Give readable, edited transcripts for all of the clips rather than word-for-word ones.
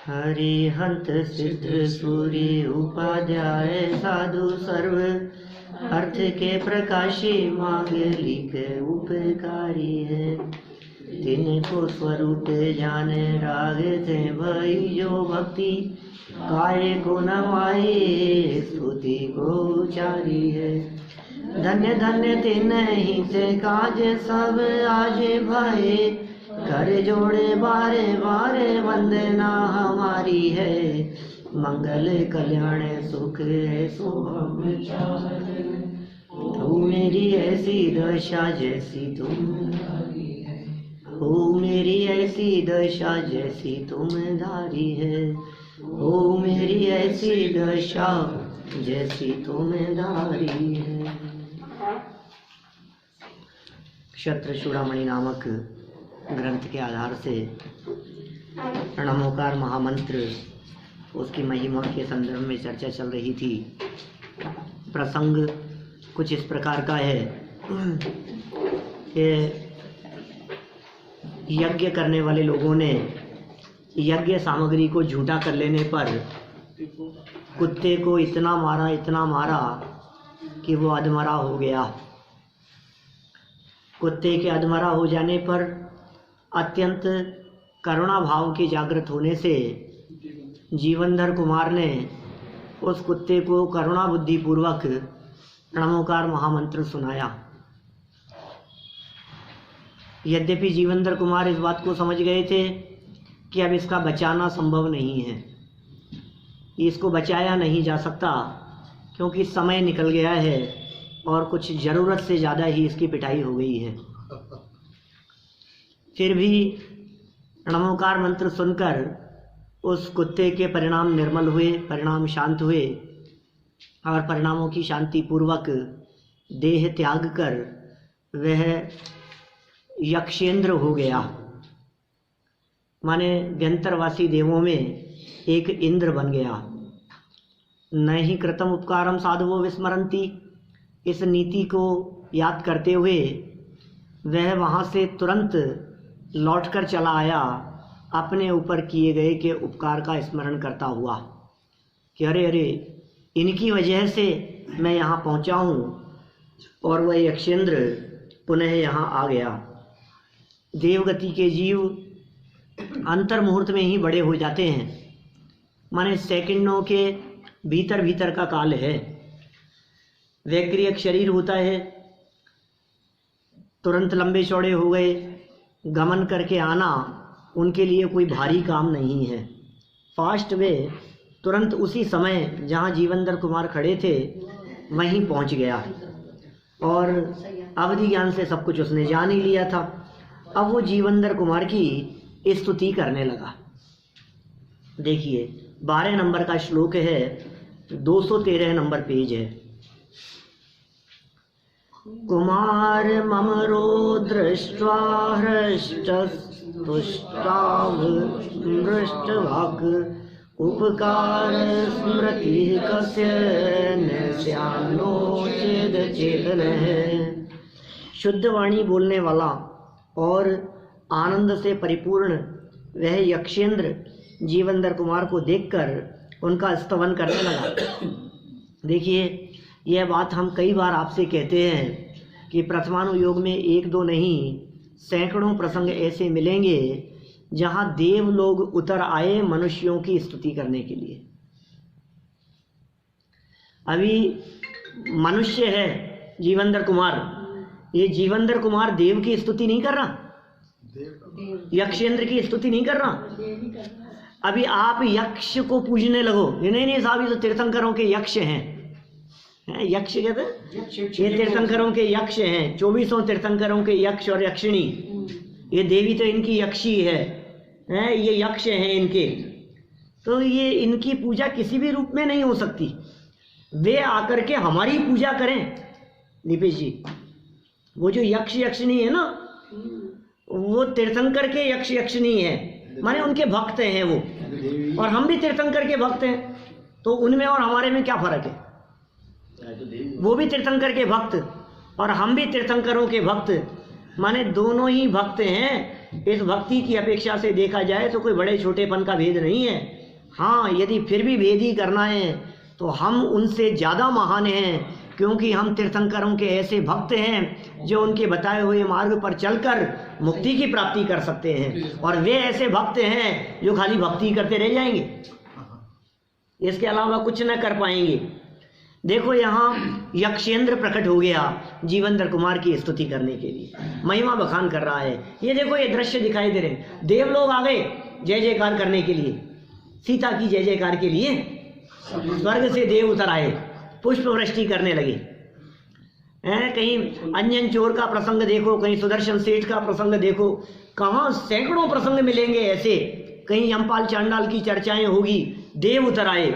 हरिहंत सिद्ध सूर्य उपाध्याय साधु सर्व अर्थ के प्रकाशी मांगलिक उपकारी है। तिनको स्वरूप जान राग थे भई जो भक्ति काय को नवाए स्तुति को उचारी है। धन्य धन्य तिन्हि से काज सब आज भये कर जोड़े बारे बारे वंदना हमारी है। मंगल कल्याण सुख है शुभम हो मेरी ऐसी दशा जैसी तुम हो मेरी ऐसी दशा जैसी तुम धारी है। हो मेरी ऐसी दशा जैसी तुम धारी है। क्षत्र चूड़ामणि नामक ग्रंथ के आधार से प्रणमोकार महामंत्र उसकी महिमा के संदर्भ में चर्चा चल रही थी। प्रसंग कुछ इस प्रकार का है कि यज्ञ करने वाले लोगों ने यज्ञ सामग्री को झूठा कर लेने पर कुत्ते को इतना मारा कि वो अधमरा हो गया। कुत्ते के अधमरा हो जाने पर अत्यंत करुणा भाव के जागृत होने से जीवनधर कुमार ने उस कुत्ते को करुणा बुद्धि पूर्वक प्रणमोकार महामंत्र सुनाया। यद्यपि जीवनधर कुमार इस बात को समझ गए थे कि अब इसका बचाना संभव नहीं है, इसको बचाया नहीं जा सकता क्योंकि समय निकल गया है और कुछ ज़रूरत से ज़्यादा ही इसकी पिटाई हो गई है। फिर भी प्रणमोकार मंत्र सुनकर उस कुत्ते के परिणाम निर्मल हुए, परिणाम शांत हुए और परिणामों की शांति पूर्वक देह त्याग कर वह यक्षेंद्र हो गया। माने व्यंतरवासी देवों में एक इंद्र बन गया। न ही कृतम उपकारम साधवो विस्मरंती, इस नीति को याद करते हुए वह वहाँ से तुरंत लौटकर चला आया, अपने ऊपर किए गए के उपकार का स्मरण करता हुआ कि अरे अरे इनकी वजह से मैं यहाँ पहुँचा हूँ। और वह यक्षेंद्र पुनः यहाँ आ गया। देवगति के जीव अंतर मुहूर्त में ही बड़े हो जाते हैं, माने सेकंडों के भीतर भीतर का काल है। वैक्रियक शरीर होता है, तुरंत लंबे चौड़े हो गए, गमन करके आना उनके लिए कोई भारी काम नहीं है। फास्ट वे तुरंत उसी समय जहाँ जीवनधर कुमार खड़े थे वहीं पहुँच गया और अवधि ज्ञान से सब कुछ उसने जान ही लिया था। अब वो जीवनधर कुमार की स्तुति करने लगा। देखिए 12 नंबर का श्लोक है, 213 नंबर पेज है। कुमार ममरो दृष्ट्वा हृष्टपुष्टावृष्टवाक् उपकार स्मृति कस्य न स्यान्नो चेद चेतनः। शुद्ध वाणी बोलने वाला और आनंद से परिपूर्ण वह यक्षेंद्र जीवनधर कुमार को देखकर उनका स्तवन करने लगा। देखिए यह बात हम कई बार आपसे कहते हैं कि प्रथमानुयोग में एक दो नहीं सैकड़ों प्रसंग ऐसे मिलेंगे जहाँ देव लोग उतर आए मनुष्यों की स्तुति करने के लिए। अभी मनुष्य है जीवनधर कुमार, ये जीवनधर कुमार देव की स्तुति नहीं कर रहा, यक्षेंद्र की स्तुति नहीं कर रहा। अभी आप यक्ष को पूजने लगो, नहीं साहब ये तो तीर्थंकरों के यक्ष हैं। यक्ष कहते हैं ये तीर्थंकरों के यक्ष हैं, 24 तीर्थंकरों के यक्ष और यक्षिणी। ये देवी तो इनकी यक्षी है, ये यक्ष हैं इनके। तो ये इनकी पूजा किसी भी रूप में नहीं हो सकती। वे आकर के हमारी पूजा करें। दीपेश जी, वो जो यक्ष यक्षिणी है ना, वो तीर्थंकर के यक्ष यक्षिणी है, माने उनके भक्त हैं वो, और हम भी तीर्थंकर के भक्त हैं। तो उनमें और हमारे में क्या फर्क है? वो भी तीर्थंकर के भक्त और हम भी तीर्थंकरों के भक्त, माने दोनों ही भक्त हैं। इस भक्ति की अपेक्षा से देखा जाए तो कोई बड़े छोटेपन का भेद नहीं है। हाँ, यदि फिर भी भेद ही करना है तो हम उनसे ज़्यादा महान हैं, क्योंकि हम तीर्थंकरों के ऐसे भक्त हैं जो उनके बताए हुए मार्ग पर चलकर मुक्ति की प्राप्ति कर सकते हैं, और वे ऐसे भक्त हैं जो खाली भक्ति करते रह जाएंगे, इसके अलावा कुछ न कर पाएंगे। देखो यहाँ यक्षेंद्र प्रकट हो गया जीवंदर कुमार की स्तुति करने के लिए, महिमा बखान कर रहा है। ये देखो, ये दृश्य दिखाई दे रहे हैं, देवलोग आ गए जय जयकार करने के लिए, सीता की जय जयकार के लिए स्वर्ग से देव उतर आए, पुष्प वृष्टि करने लगे हैं। कहीं अंजन चोर का प्रसंग देखो, कहीं सुदर्शन सेठ का प्रसंग देखो, कहाँ सैकड़ों प्रसंग मिलेंगे ऐसे। कहीं यमपाल चांडाल की चर्चाएं होगी, देव उतर आए,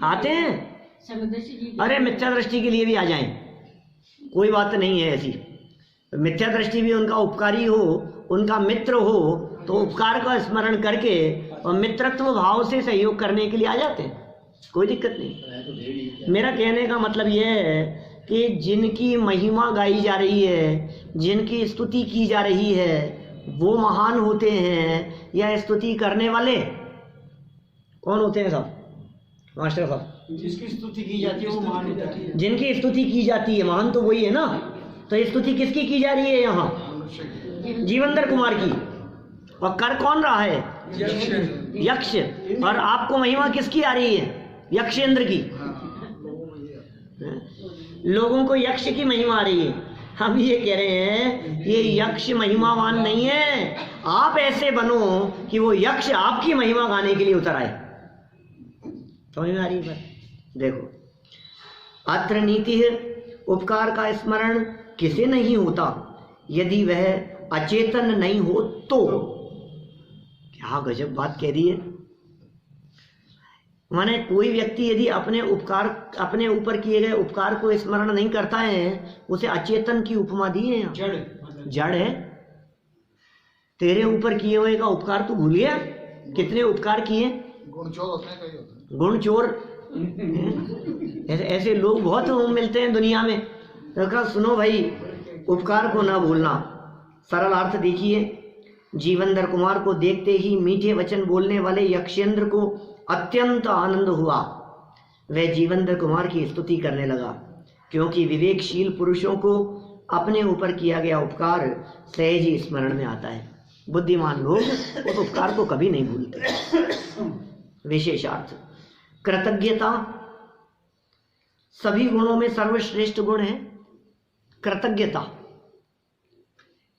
आते हैं अरे मिथ्या दृष्टि के लिए भी आ जाएं, कोई बात नहीं है ऐसी। मिथ्या दृष्टि भी उनका उपकारी हो, उनका मित्र हो, तो उपकार का स्मरण करके और मित्रत्व भाव से सहयोग करने के लिए आ जाते हैं, कोई दिक्कत नहीं। मेरा कहने का मतलब यह है कि जिनकी महिमा गाई जा रही है, जिनकी स्तुति की जा रही है, वो महान होते हैं या स्तुति करने वाले कौन होते हैं साहब? मास्टर साहब, जिसकी स्तुति की जाती है वो महान होता है। जिनकी स्तुति की जाती है महान तो वही है ना। तो स्तुति किसकी की जा रही है यहाँ? जीवंदर कुमार की। और कर कौन रहा है? यक्ष। और आपको महिमा किसकी आ रही है? यक्षेंद्र की। लोगों को यक्ष की महिमा आ रही है। हम ये कह रहे हैं ये यक्ष महिमावान नहीं है, आप ऐसे बनो कि वो यक्ष आपकी महिमा गाने के लिए उतर आए। समझ में आ रही है बात? देखो, अत्र नीति है, उपकार का स्मरण किसे नहीं होता यदि वह अचेतन नहीं हो तो। क्या गजब बात कह दी है। माने कोई व्यक्ति यदि अपने ऊपर किए गए उपकार को स्मरण नहीं करता है, उसे अचेतन की उपमा दी है। जड़ है। तेरे ऊपर किए हुए का उपकार तू भूल गया? कितने उपकार किए? गुण चोर। ऐसे लोग बहुत मिलते हैं दुनिया में। तो कहा सुनो भाई, उपकार को ना भूलना। सरल अर्थ देखिए, जीवंदर कुमार को देखते ही मीठे वचन बोलने वाले यक्षेंद्र को अत्यंत आनंद हुआ। वह जीवंदर कुमार की स्तुति करने लगा, क्योंकि विवेकशील पुरुषों को अपने ऊपर किया गया उपकार सहज ही स्मरण में आता है। बुद्धिमान लोग उस उपकार को कभी नहीं भूलते। विशेषार्थ कृतज्ञता सभी गुणों में सर्वश्रेष्ठ गुण है। कृतज्ञता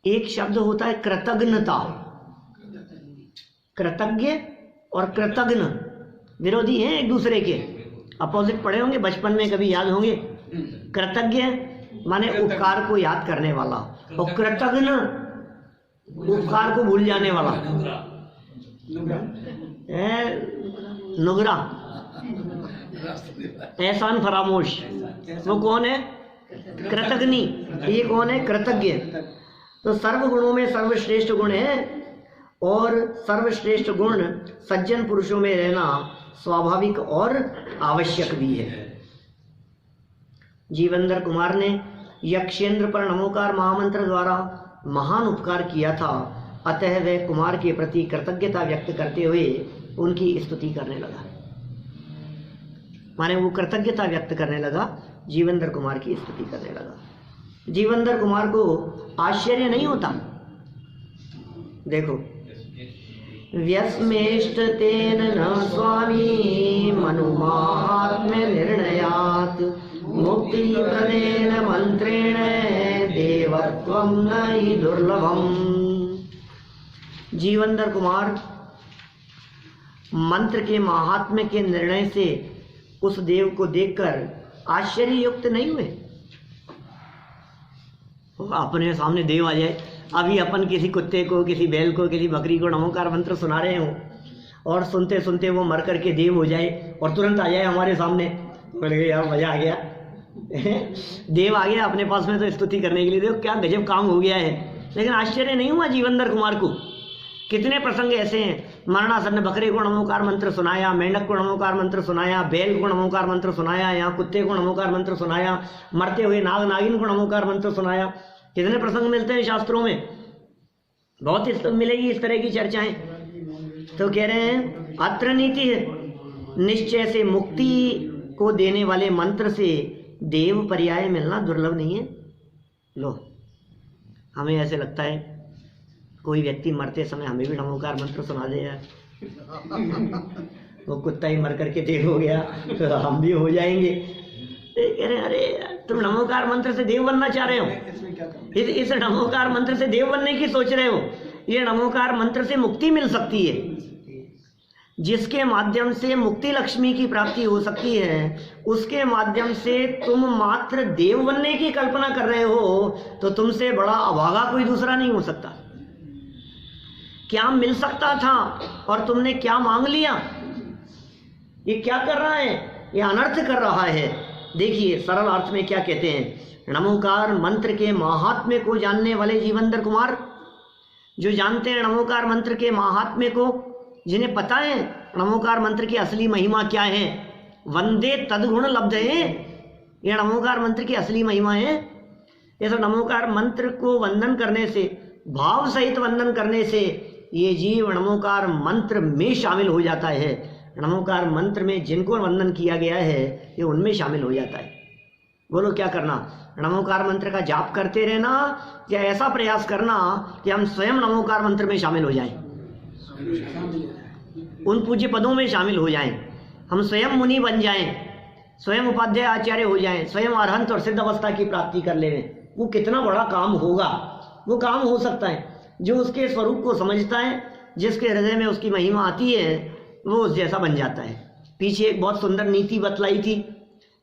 एक शब्द होता है कृतज्ञता। कृतज्ञ और कृतज्ञ विरोधी हैं एक दूसरे के, अपोजिट पढ़े होंगे बचपन में, कभी याद होंगे। कृतज्ञ माने उपकार को याद करने वाला, और कृतज्ञ उपकार को भूल जाने वाला। नुगरा, एहसान फरामोश, वो कौन है? कृतज्ञ। ये कौन है? कृतज्ञ। तो सर्व गुणों में सर्वश्रेष्ठ गुण है, और सर्वश्रेष्ठ गुण सज्जन पुरुषों में रहना स्वाभाविक और आवश्यक भी है। जीवंदर कुमार ने यक्षेंद्र पर नमोकार महामंत्र द्वारा महान उपकार किया था, अतः वह कुमार के प्रति कृतज्ञता व्यक्त करते हुए उनकी स्तुति करने लगा। माने वो कृतज्ञता व्यक्त करने लगा, जीवंदर कुमार की स्तुति करने लगा। जीवंदर कुमार को आश्चर्य नहीं होता। देखो, व्यस्मेष्ट तेन न स्वामी मनुमात्म्य निर्णयात् मुक्ति प्रदेन मंत्रेण देवत्वं न हि दुर्लभम। जीवंदर कुमार मंत्र के महात्म्य के निर्णय से उस देव को देखकर आश्चर्य युक्त नहीं हुए। अपने सामने देव आ जाए, अभी अपन किसी कुत्ते को, किसी बैल को, किसी बकरी को नमोकार मंत्र सुना रहे हो, और सुनते सुनते वो मर करके देव हो जाए और तुरंत आ जाए हमारे सामने, बोले यार मजा आ गया। देव आ गया अपने पास में तो स्तुति करने के लिए, देखो क्या गजब काम हो गया है। लेकिन आश्चर्य नहीं हुआ जीवंदर कुमार को। कितने प्रसंग ऐसे हैं, मरणासन्न बकरे को नमोकार मंत्र सुनाया, मेंढक को नमोकार मंत्र सुनाया, बैल को नमोकार मंत्र सुनाया, यहाँ कुत्ते को नमोकार मंत्र सुनाया, मरते हुए नाग नागिन को नमोकार मंत्र सुनाया। कितने प्रसंग मिलते हैं शास्त्रों में। बहुत मिलेगी इस तरह की चर्चाएं। तो कह रहे हैं अत्र नीति है, निश्चय से मुक्ति को देने वाले मंत्र से देव पर्याय मिलना दुर्लभ नहीं है। लो, हमें ऐसे लगता है कोई व्यक्ति मरते समय हमें भी नमोकार मंत्र सुना दे यार, वो कुत्ता ही मर करके देव हो गया तो हम भी हो जाएंगे। कह रहे अरे तुम नमोकार मंत्र से देव बनना चाह रहे हो, इस नमोकार मंत्र से देव बनने की सोच रहे हो। ये नमोकार मंत्र से मुक्ति मिल सकती है, जिसके माध्यम से मुक्ति लक्ष्मी की प्राप्ति हो सकती है, उसके माध्यम से तुम मात्र देव बनने की कल्पना कर रहे हो, तो तुमसे बड़ा अभागा कोई दूसरा नहीं हो सकता। क्या मिल सकता था और तुमने क्या मांग लिया? ये क्या कर रहा है? ये अनर्थ कर रहा है। देखिए सरल अर्थ में क्या कहते हैं, नमोकार मंत्र के महात्म्य को जानने वाले जीवंदर कुमार, जो जानते हैं नमोकार मंत्र के महात्म्य को, जिन्हें पता है नमोकार मंत्र की असली महिमा क्या है, वंदे तदगुण लब्ध है, यह नमोकार मंत्र की असली महिमा है। ये तो नमोकार मंत्र को वंदन करने से, भाव सहित वंदन करने से ये जीव नमोकार मंत्र में शामिल हो जाता है। नमोकार मंत्र में जिनको वंदन किया गया है ये उनमें शामिल हो जाता है। बोलो क्या करना? नमोकार मंत्र का जाप करते रहना या ऐसा प्रयास करना कि हम स्वयं नमोकार मंत्र में शामिल हो जाएं, उन पूज्य पदों में शामिल हो जाएं, हम स्वयं मुनि बन जाएं, स्वयं उपाध्याय आचार्य हो जाएं, स्वयं अरहंत और सिद्ध अवस्था की प्राप्ति कर लें। वो कितना बड़ा काम होगा? वो काम हो सकता है जो उसके स्वरूप को समझता है, जिसके हृदय में उसकी महिमा आती है, वो उस जैसा बन जाता है। पीछे एक बहुत सुंदर नीति बतलाई थी,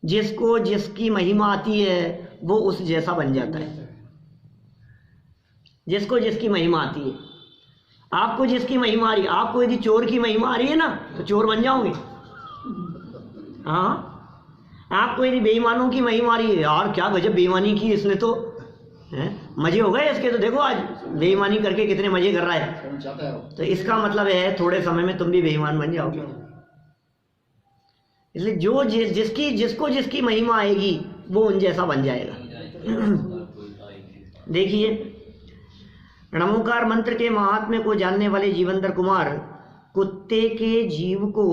जिसको जिसकी महिमा आती है वो उस जैसा बन जाता है। जिसको जिसकी महिमा आती है, आपको जिसकी महिमा आ रही है, आपको यदि चोर की महिमा आ रही है ना तो चोर बन जाओगे। हाँ, आपको यदि बेईमानों की महिमा आ रही है, यार क्या गजब बेईमानी की इसने तो, मजे हो गए इसके, तो देखो आज बेईमानी करके कितने मजे कर रहा है, तो इसका मतलब है थोड़े समय में तुम भी बेईमान बन जाओगे। इसलिए जो जिसको जिसकी महिमा आएगी वो उन जैसा बन जाएगा। देखिए नमोकार मंत्र के महात्म्य को जानने वाले जीवंदर कुमार कुत्ते के जीव को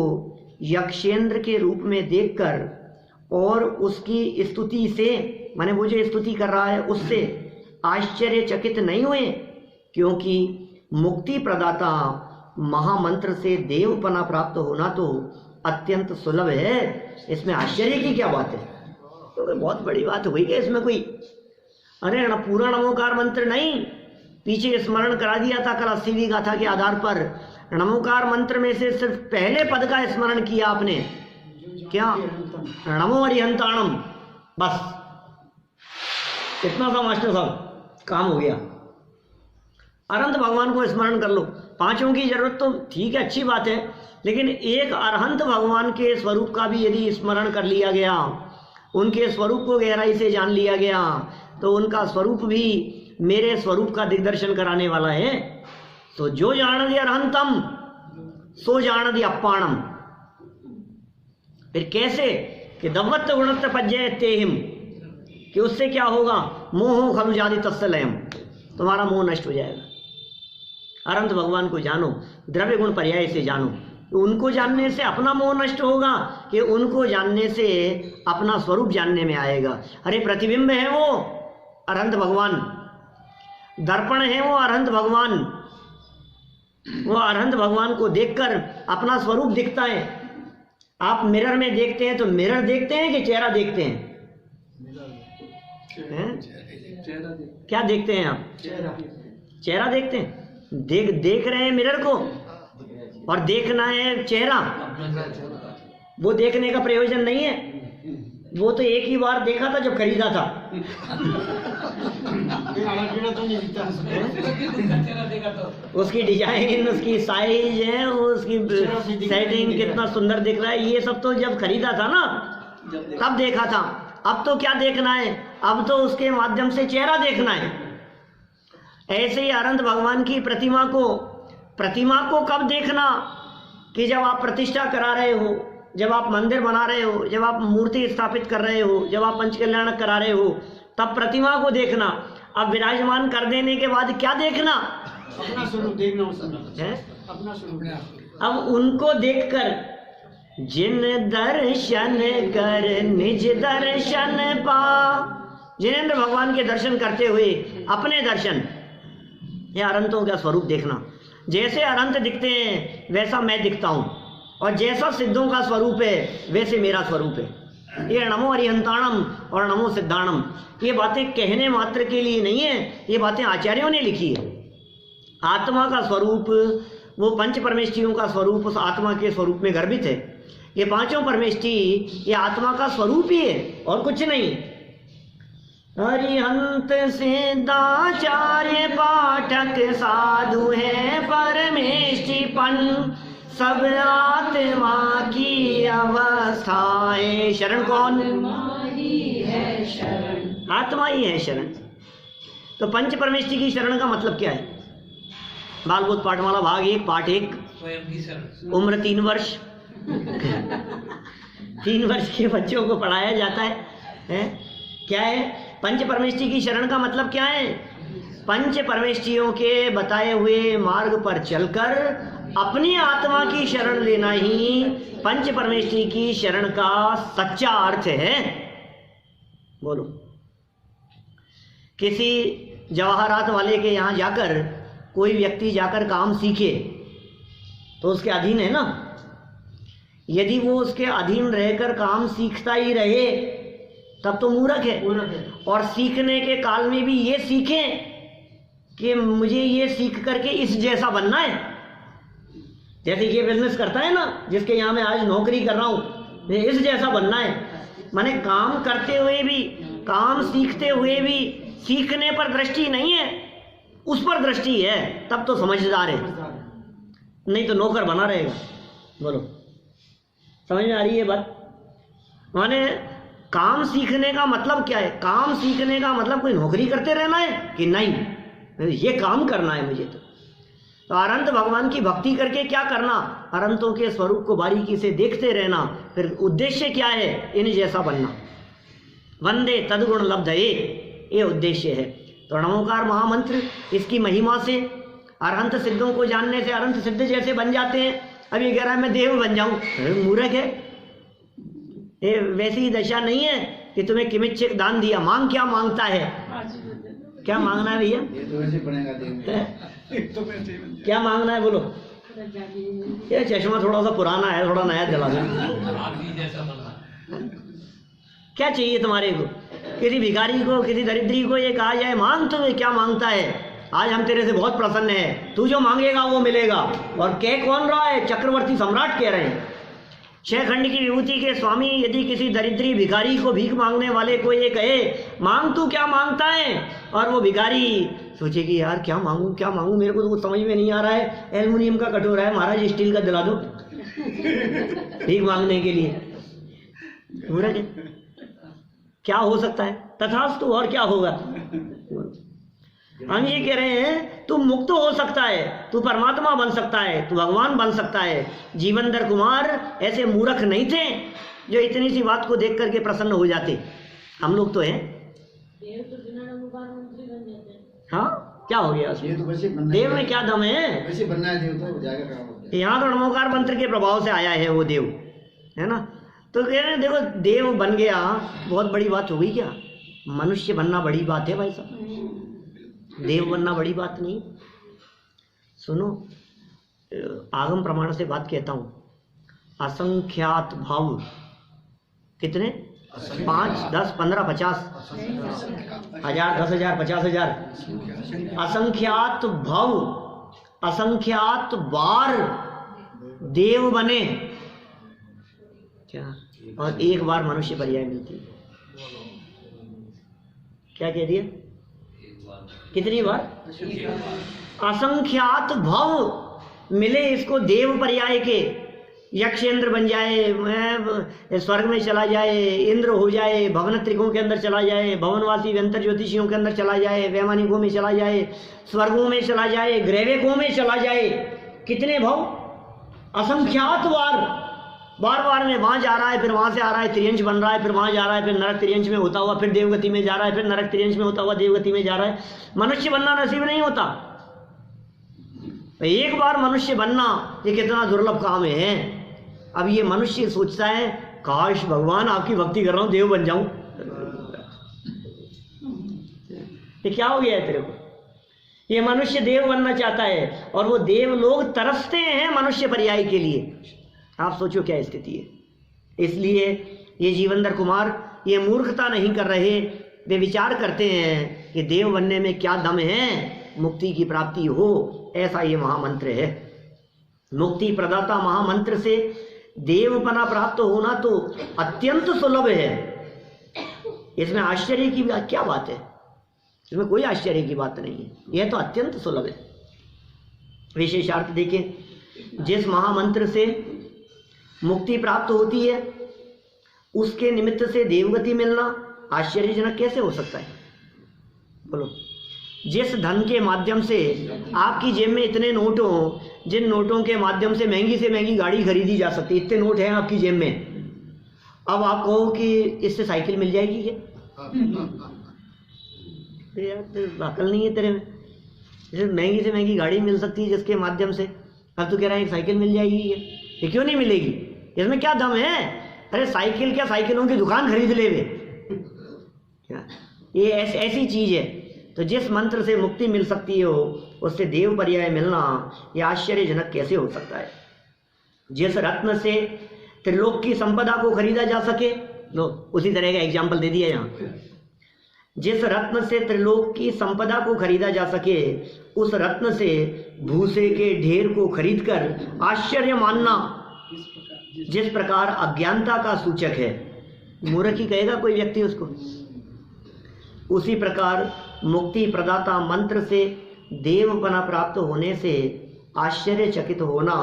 यक्षेंद्र के रूप में देखकर और उसकी स्तुति से, माने वो जो स्तुति कर रहा है उससे आश्चर्यचकित नहीं हुए, क्योंकि मुक्ति प्रदाता महामंत्र से देवपना प्राप्त होना तो अत्यंत सुलभ है। इसमें आश्चर्य की क्या बात है? तो बहुत बड़ी बात हुई क्या इसमें कोई? अरे पूरा नमोकार मंत्र नहीं, पीछे स्मरण करा दिया था कल 80वीं गाथा के आधार पर। नमोकार मंत्र में से सिर्फ पहले पद का स्मरण किया आपने, क्या? नमो अरिहंताणम, बस इतना सा मास्टर साहब काम हो गया। अरहंत भगवान को स्मरण कर लो। पांचों की जरूरत तो ठीक है, अच्छी बात है, लेकिन एक अरहंत भगवान के स्वरूप का भी यदि स्मरण कर लिया गया, उनके स्वरूप को गहराई से जान लिया गया, तो उनका स्वरूप भी मेरे स्वरूप का दिग्दर्शन कराने वाला है। तो जो जानदि अरहंतम सो जानदि अप्पाणम। फिर कैसे? कि दवत्त गुणत्त पज्जय तेहिम, कि उससे क्या होगा? मोहो खलु जाति तत्सलयम, तुम्हारा मोह नष्ट हो जाएगा। अरहंत भगवान को जानो, द्रव्य गुण पर्याय से जानो, तो उनको जानने से अपना मोह नष्ट होगा कि उनको जानने से अपना स्वरूप जानने में आएगा। अरे प्रतिबिंब है वो अरहंत भगवान, दर्पण है वो अरहंत भगवान। वो अरहंत भगवान को देखकर अपना स्वरूप दिखता है। आप मिरर में देखते हैं तो मिरर देखते हैं कि चेहरा देखते हैं? क्या देखते हैं आप? चेहरा देखते हैं। देख रहे हैं मिरर को, और देखना है चेहरा। वो देखने का प्रयोजन नहीं है, वो तो एक ही बार देखा था जब खरीदा था। उसकी डिजाइन, उसकी साइज है, उसकी सेटिंग कितना सुंदर दिख रहा है, ये सब तो जब खरीदा था ना तब देखा था। अब तो क्या देखना है? अब तो उसके माध्यम से चेहरा देखना है। ऐसे ही अरहंत भगवान की प्रतिमा को कब देखना? कि जब आप प्रतिष्ठा करा रहे हो, जब आप मंदिर बना रहे हो, जब आप मूर्ति स्थापित कर रहे हो, जब आप पंचकल्याणक करा रहे हो, तब प्रतिमा को देखना। अब विराजमान कर देने के बाद क्या देखना? अपना स्वरूप देखना उसमें है। अपना स्वरूप। अब उनको देखकर जिन दर्शन कर निज दर्शन पा, जिनेंद्र भगवान के दर्शन करते हुए अपने दर्शन, या अनंतों का स्वरूप देखना, जैसे अनंत दिखते हैं वैसा मैं दिखता हूँ, और जैसा सिद्धों का स्वरूप है वैसे मेरा स्वरूप है। ये नमो अरिहंताणम और नमो सिद्धाणम, ये बातें कहने मात्र के लिए नहीं है, ये बातें आचार्यों ने लिखी है। आत्मा का स्वरूप, वो पंच परमेष्ठियों का स्वरूप उस आत्मा के स्वरूप में गर्भित है। ये पांचों परमेष्ठि ये आत्मा का स्वरूप ही है और कुछ नहीं। अरिहंत सिद्धाचार्य पाठक साधु है परमेष्ठिपन, सब आत्मा की अवस्थाएं। शरण कौन? आत्मा ही है शरण। तो पंच परमेष्ठि की शरण का मतलब क्या है? बालबोध पाठमाला भाग 1 पाठ 1, उम्र 3 वर्ष 3 वर्ष के बच्चों को पढ़ाया जाता है? क्या है पंच परमेष्ठि की शरण का मतलब? क्या है? पंच परमेष्ठियों के बताए हुए मार्ग पर चलकर अपनी आत्मा की शरण लेना ही पंच परमेष्ठि की शरण का सच्चा अर्थ है। बोलो, किसी जवाहरात वाले के यहाँ जाकर कोई व्यक्ति जाकर काम सीखे तो उसके अधीन है ना। यदि वो उसके अधीन रहकर काम सीखता ही रहे तब तो मूर्ख है। और सीखने के काल में भी ये सीखे कि मुझे ये सीख करके इस जैसा बनना है। जैसे ये बिजनेस करता है ना, जिसके यहाँ मैं आज नौकरी कर रहा हूँ, मुझे इस जैसा बनना है। माने काम करते हुए भी, काम सीखते हुए भी सीखने पर दृष्टि नहीं है, उस पर दृष्टि है, तब तो समझदार है, नहीं तो नौकर बना रहेगा। बोलो, समझ में आ रही है बात? माने काम सीखने का मतलब क्या है? काम सीखने का मतलब कोई नौकरी करते रहना है कि नहीं, ये काम करना है मुझे। तो अनंत भगवान की भक्ति करके क्या करना? अनंतों के स्वरूप को बारीकी से देखते रहना। फिर उद्देश्य क्या है? इन जैसा बनना। वंदे तदगुण लब्धये, ये उद्देश्य है। तो नमोकार महामंत्र, इसकी महिमा से अरहंत सिद्धों को जानने से अरहंत सिद्ध जैसे बन जाते हैं। अब ये कह रहा है मैं देव बन जाऊं, मूर्ख है। ये वैसी दशा नहीं है कि तुम्हें किमिच्छिक दान दिया। मांग क्या मांगता है? क्या मांगना है भैया? क्या मांगना है बोलो? ये चश्मा थोड़ा सा पुराना है, थोड़ा नया दिला दो। क्या चाहिए तुम्हारे को? किसी भिखारी को, किसी दरिद्री को ये कहा जाए मांग, तो क्या मांगता है? आज हम तेरे से बहुत प्रसन्न है, तू जो मांगेगा वो मिलेगा। और कह कौन रहा है? चक्रवर्ती सम्राट कह रहे हैं। 6 खंड की विभूति के स्वामी यदि किसी दरिद्री भिखारी को, भीख मांगने वाले को ये कहे मांग, तू क्या मांगता है, और वो भिखारी सोचे कि यार क्या मांगू, मेरे को तो कुछ समझ में नहीं आ रहा है। एल्युमिनियम का कटोरा है महाराज, स्टील का दिला दो भीख मांगने के लिए। पूरा क्या हो सकता है? तथास्तु, और क्या होगा? हम ये कह रहे हैं तू मुक्त हो सकता है, तू परमात्मा बन सकता है, तू भगवान बन सकता है। जीवनधर कुमार ऐसे मूर्ख नहीं थे जो इतनी सी बात को देख करके प्रसन्न हो जाते। हम लोग तो हैं। हाँ, क्या हो गया? देव में क्या दम है? वैसे बनना है देव तो जाएगा। यहाँ तो नमोकार मंत्र के प्रभाव से आया है वो देव, है ना। तो कह रहे हैं देखो देव बन गया, बहुत बड़ी बात हो गई क्या? मनुष्य बनना बड़ी बात है भाई साहब, देव बनना बड़ी बात नहीं। सुनो, आगम प्रमाण से बात कहता हूँ। असंख्यात भाव कितने? 5, 10, 15, 50, 1000, 10,000, 50,000। असंख्यात भाव, असंख्यात बार देव बने क्या? और एक बार मनुष्य पर्याय मिलती है। क्या कह दिया? कितनी बार? असंख्यात भाव मिले इसको देव पर्याय के। यक्षेंद्र बन जाए, स्वर्ग में चला जाए, इंद्र हो जाए, भवनत्रिकों के अंदर चला जाए, भवनवासी व्यंतर ज्योतिषियों के अंदर चला जाए, वैमानिकों में चला जाए, स्वर्गों में चला जाए, ग्रैविकों में चला जाए। कितने भाव? असंख्यात बार बार में वहां जा रहा है, फिर वहां से आ रहा है, त्रियंश बन रहा है, फिर वहां जा रहा है, फिर नरक त्रियंश में होता हुआ फिर देवगति में जा रहा है, फिर नरक त्रियंश में होता हुआ देवगति में जा रहा है। मनुष्य बनना नसीब नहीं होता। एक बार मनुष्य बनना ये कितना दुर्लभ काम है। अब ये मनुष्य सोचता है काश भगवान आपकी भक्ति कर रहा हूं देव बन जाऊं। ये क्या हो गया है तेरे को? ये मनुष्य देव बनना चाहता है और वो देव लोग तरसते हैं मनुष्य पर्याय के लिए। आप सोचो क्या स्थिति है। इसलिए ये जीवंदर कुमार ये मूर्खता नहीं कर रहे, वे विचार करते हैं कि देव बनने में क्या दम है, मुक्ति की प्राप्ति हो, ऐसा ये महामंत्र है। मुक्ति प्रदाता महामंत्र से देवपना प्राप्त होना तो अत्यंत सुलभ है। इसमें आश्चर्य की क्या बात है? इसमें कोई आश्चर्य की बात नहीं है, यह तो अत्यंत सुलभ है। विशेषार्थ देखें, जिस महामंत्र से मुक्ति प्राप्त होती है उसके निमित्त से देवगति मिलना आश्चर्यजनक कैसे हो सकता है? बोलो। जिस धन के माध्यम से आपकी जेब में इतने नोट हो, जिन नोटों के माध्यम से महंगी गाड़ी खरीदी जा सकती, इतने नोट हैं आपकी जेब में, अब आप कहो कि इससे साइकिल मिल जाएगी क्या? यार अकल नहीं है तेरे में। जैसे महंगी से महंगी गाड़ी मिल सकती है जिसके माध्यम से, अब तू कह रहा है एक साइकिल मिल जाएगी, ये क्यों नहीं मिलेगी? इसमें क्या दम है? अरे साइकिल क्या, साइकिलों की दुकान खरीद ले वे क्या? ये ऐसी चीज है। तो जिस मंत्र से मुक्ति मिल सकती हो उससे देव पर्याय मिलना ये आश्चर्यजनक कैसे हो सकता है? जिस रत्न से त्रिलोक की संपदा को खरीदा जा सके, लो उसी तरह का एग्जाम्पल दे दिया यहाँ। जिस रत्न से त्रिलोक की संपदा को खरीदा जा सके, उस रत्न से भूसे के ढेर को खरीदकर आश्चर्य मानना जिस प्रकार अज्ञानता का सूचक है, मूर्ख ही कहेगा कोई व्यक्ति उसको, उसी प्रकार मुक्ति प्रदाता मंत्र से देवपना प्राप्त होने से आश्चर्यचकित होना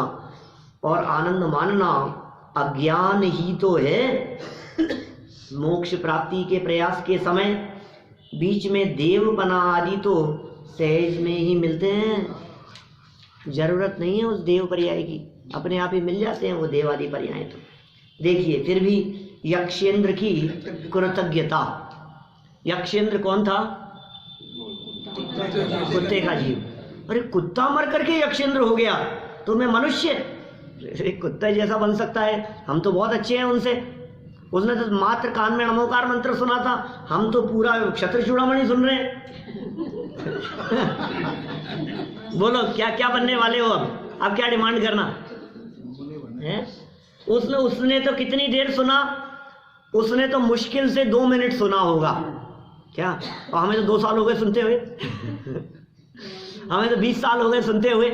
और आनंद मानना अज्ञान ही तो है। मोक्ष प्राप्ति के प्रयास के समय बीच में देवपना आदि तो सहज में ही मिलते हैं, जरूरत नहीं है उस देव पर्याय की, अपने आप ही मिल जाते हैं वो देव आदि पर्याय। तो देखिए फिर भी यक्षेंद्र की कृतज्ञता। यक्षेंद्र कौन था? कुत्ते का जीव। अरे कुत्ता मर करके यक्षेंद्र हो गया तो मैं मनुष्य कुत्ते जैसा बन सकता है? हम तो बहुत अच्छे हैं उनसे। उसने तो मात्र कान में नमोकार मंत्र सुना था, हम तो पूरा क्षत्र चूड़ामणि सुन रहे हैं। बोलो क्या क्या बनने वाले हो अब क्या डिमांड करना है? उसने तो कितनी देर सुना? उसने तो मुश्किल से 2 मिनट सुना होगा क्या? और हमें तो 2 साल हो गए सुनते हुए। हमें तो 20 साल हो गए सुनते हुए।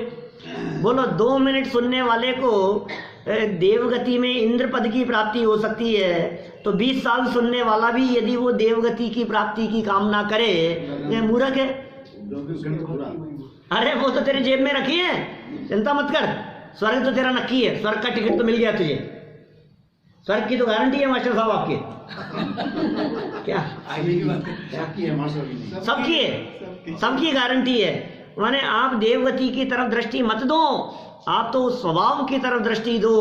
बोलो 2 मिनट सुनने वाले को देवगति में इंद्र पद की प्राप्ति हो सकती है, तो 20 साल सुनने वाला भी यदि वो देवगति की प्राप्ति की कामना करे, ये मूर्ख है। अरे वो तो तेरे जेब में रखी है, चिंता मत कर। स्वर्ग तो तेरा नक्की है, स्वर्ग का टिकट तो मिल गया तुझे। स्वर्ग की तो गारंटी है मास्टर साहब आपके। क्या सबकी गारंटी है। माने आप देवगति की तरफ दृष्टि मत दो, आप तो उस स्वभाव की तरफ दृष्टि दो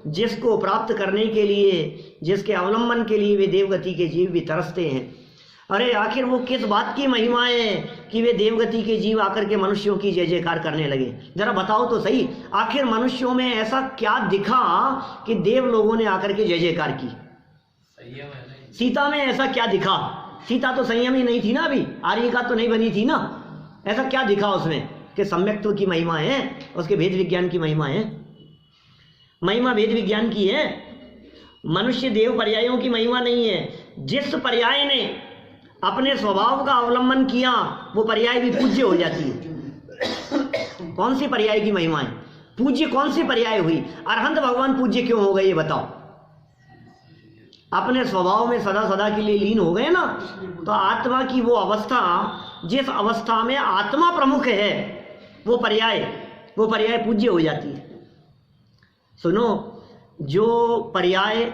जिसको प्राप्त करने के लिए, जिसके अवलंबन के लिए वे देवगति के जीव भी तरसते हैं। अरे आखिर वो किस बात की महिमा है कि वे देवगति के जीव आकर के मनुष्यों की जय जयकार करने लगे? जरा बताओ तो सही, आखिर मनुष्यों में ऐसा क्या दिखा कि देव लोगों ने आकर के जय जयकार की? सीता में ऐसा क्या दिखा? सीता तो संयमी नहीं थी ना, अभी आर्यिका तो नहीं बनी थी ना। ऐसा क्या दिखा उसमें कि सम्यक्त्व की महिमा है, उसके भेद विज्ञान की महिमा है। महिमा भेद विज्ञान की है, मनुष्य देव पर्यायों की महिमा नहीं है। जिस पर्याय ने अपने स्वभाव का अवलंबन किया वो पर्याय भी पूज्य हो जाती है। कौन सी पर्याय की महिमा है? पूज्य कौन सी पर्याय हुई? अरहंत भगवान पूज्य क्यों हो गए ये बताओ? अपने स्वभाव में सदा सदा के लिए लीन हो गए ना। तो आत्मा की वो अवस्था, जिस अवस्था में आत्मा प्रमुख है, वो पर्याय पूज्य हो जाती है। सुनो, जो पर्याय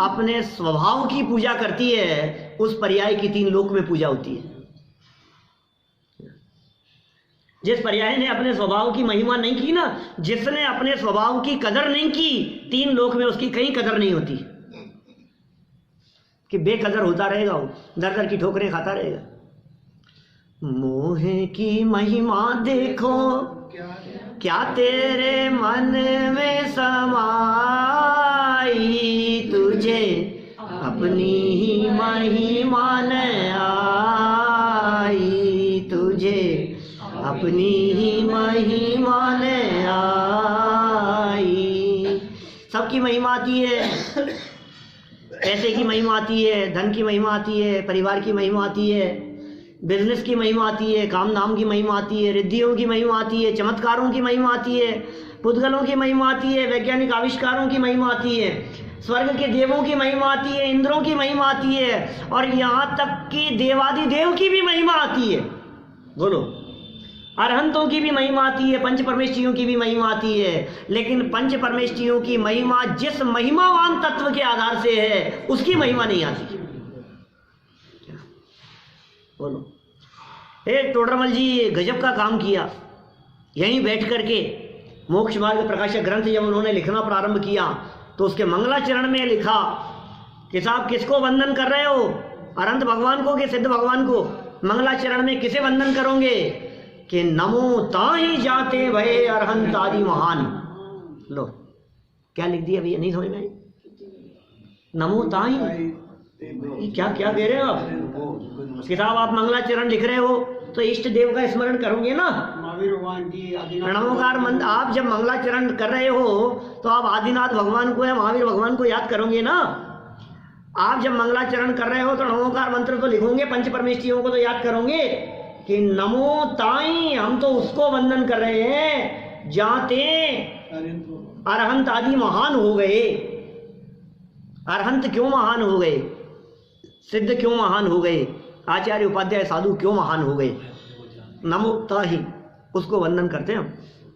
अपने स्वभाव की पूजा करती है उस पर्याय की 3 लोक में पूजा होती है। जिस पर्याय ने अपने स्वभाव की महिमा नहीं की ना, जिसने अपने स्वभाव की कदर नहीं की, 3 लोक में उसकी कहीं कदर नहीं होती, कि बेकदर होता रहेगा, वो दर दर की ठोकरें खाता रहेगा। मोह की महिमा देखो क्या तेरे मन में समाई, तुझे अपनी ही महिमा न आई, तुझे अपनी ही महिमा न आई। सबकी महिमा आती है, पैसे की महिमा आती है, धन की महिमा आती है, परिवार की महिमा आती है, बिजनेस की महिमा आती है, काम धाम की महिमा आती है, रिद्धियों की महिमा आती है, चमत्कारों की महिमा आती है, पुद्गलों की महिमा आती है, वैज्ञानिक आविष्कारों की महिमा आती है, स्वर्ग के देवों की महिमा आती है, इंद्रों की महिमा आती है, और यहाँ तक कि देवादिदेव की भी महिमा आती है। बोलो, अरहंतों की भी महिमा आती है, पंच परमेष्ठियों की भी महिमा आती है। लेकिन पंच परमेष्ठियों की महिमा जिस महिमावान तत्व के आधार से है, उसकी महिमा नहीं आती। बोलो, टोडरमल जी गजब का काम किया। यहीं बैठ करके मोक्ष मार्ग प्रकाशक ग्रंथ जब उन्होंने लिखना प्रारंभ किया तो उसके मंगलाचरण में लिखा कि साहब किसको वंदन कर रहे हो, अनंत भगवान को कि सिद्ध भगवान को? मंगलाचरण में किसे वंदन करोगे? कि नमो ताहि जाते भये अरहंत आदि महान। लो क्या लिख दिया भैया, नहीं समझ में आई? नमो ताहि, क्या क्या कह रहे हो आप? कि साहब आप मंगलाचरण लिख रहे हो तो इष्ट देव का स्मरण करोगे ना, महावीर भगवान की, प्रणवकार मंत्र। आप जब मंगलाचरण कर रहे हो तो आप आदिनाथ भगवान को या महावीर भगवान को याद करोगे ना। आप जब मंगलाचरण कर रहे हो तो नमोकार मंत्र तो लिखोगे, पंच परमेष्ठियों को तो याद करोगे कि नमो ताई, हम तो उसको वंदन कर रहे हैं जाते अरहंत आदि महान हो गए। अरहंत क्यों महान हो गए? सिद्ध क्यों महान हो गए? आचार्य उपाध्याय साधु क्यों महान हो गए? नमो ताहि, उसको वंदन करते हैं हम।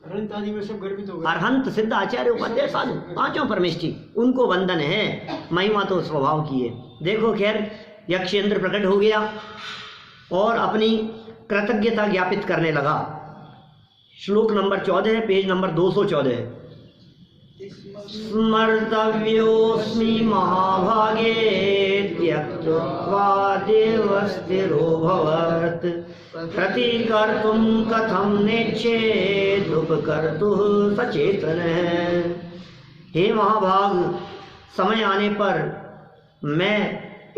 अरहंत आदि में सब गर्वित हो गए। अरहंत, सिद्ध, आचार्य उपाध्याय साधु, पांचों परमेष्ठी, उनको वंदन है। महिमा तो स्वभाव की है। देखो खैर यक्षेंद्र प्रकट हो गया और अपनी कृतज्ञता ज्ञापित करने लगा। श्लोक नंबर 14 है, पेज नंबर 214 है। स्मर्तव्योऽस्मि महाभागे त्यक्त्वा देवस्थिरोऽभवत् प्रतिकर्तुं कथं नेच्छेदुपकर्तुः सचेतनः। हे महाभाग, समय आने पर मैं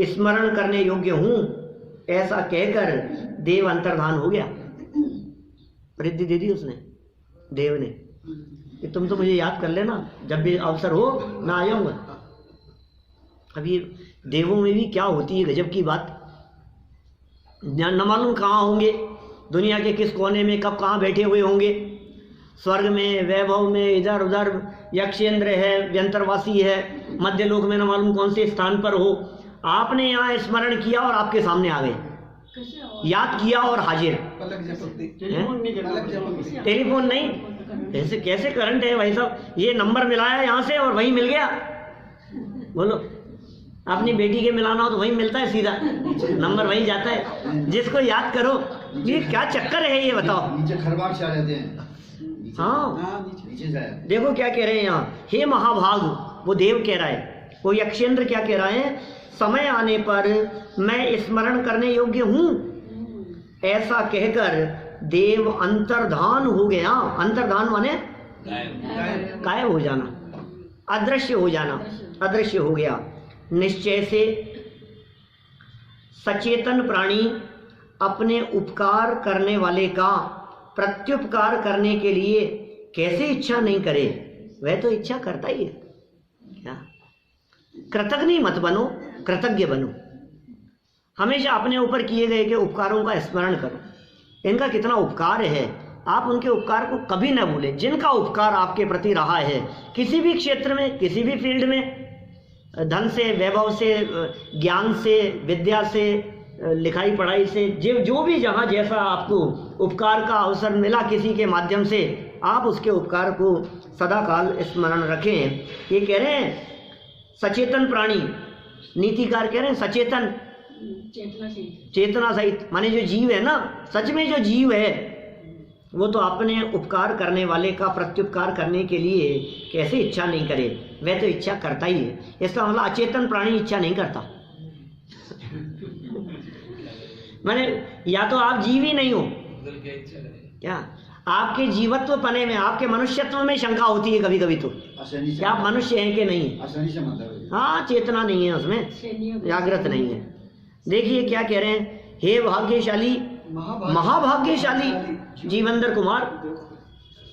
स्मरण करने योग्य हूँ, ऐसा कहकर देव अंतर्धान हो गया। रिद्धि दे दी उसने, देव ने, कि तुम तो मुझे याद कर लेना, जब भी अवसर हो मैं आ जाऊंगा। अभी देवों में भी क्या होती है गजब की बात। न मालूम कहाँ होंगे, दुनिया के किस कोने में कब कहाँ बैठे हुए होंगे। स्वर्ग में, वैभव में, इधर उधर यक्षेंद्र है, व्यंतरवासी है, मध्य लोक में न मालूम कौन से स्थान पर हो। आपने यहाँ स्मरण किया और आपके सामने आ गए, याद किया और हाजिर। टेलीफोन नहीं, ऐसे कैसे करंट है भाई साहब? ये नंबर मिलाया यहाँ से और वहीं मिल गया। बोलो, अपनी बेटी के मिलाना हो तो वहीं मिलता है, सीधा नंबर वहीं जाता है। जिसको याद करो, ये क्या चक्कर है ये बताओ। नीचे खरबार छा रहते हैं। हाँ, नीचे से देखो क्या कह रहे हैं यहाँ। हे महाभाग, वो देव कह रहा है, वो यक्षेंद्र क्या कह रहा है? समय आने पर मैं स्मरण करने योग्य हूँ, ऐसा कहकर देव अंतर्धान हो गया। अंतर्धान माने गायब हो जाना, अदृश्य हो जाना, अदृश्य हो गया। निश्चय से सचेतन प्राणी अपने उपकार करने वाले का प्रत्युपकार करने के लिए कैसे इच्छा नहीं करे? वह तो इच्छा करता ही है। क्या कृतज्ञ मत बनो, कृतज्ञ बनो। हमेशा अपने ऊपर किए गए के उपकारों का स्मरण करो। इनका कितना उपकार है, आप उनके उपकार को कभी न भूलें। जिनका उपकार आपके प्रति रहा है, किसी भी क्षेत्र में, किसी भी फील्ड में, धन से, वैभव से, ज्ञान से, विद्या से, लिखाई पढ़ाई से, जो भी जहाँ जैसा आपको उपकार का अवसर मिला किसी के माध्यम से, आप उसके उपकार को सदा काल स्मरण रखें। ये कह रहे हैं सचेतन प्राणी, नीतिकार कह रहे हैं सचेतन, चेतना सहित, माने जो जीव है ना, सच में जो जीव है वो तो अपने उपकार करने वाले का प्रत्युपकार करने के लिए कैसे इच्छा नहीं करे? वह तो इच्छा करता ही है। इसका मतलब अचेतन प्राणी इच्छा नहीं करता। माने या तो आप जीव ही नहीं हो क्या? आपके जीवत्व पने में, आपके मनुष्यत्व में शंका होती है कभी कभी तो, आसानी से क्या आप मनुष्य हैं कि नहीं। आसानी से मानता है। हाँ, चेतना नहीं है उसमें, जागृत नहीं है। देखिए क्या कह रहे हैं, हे भाग्यशाली, महाभाग्यशाली जीवंदर कुमार।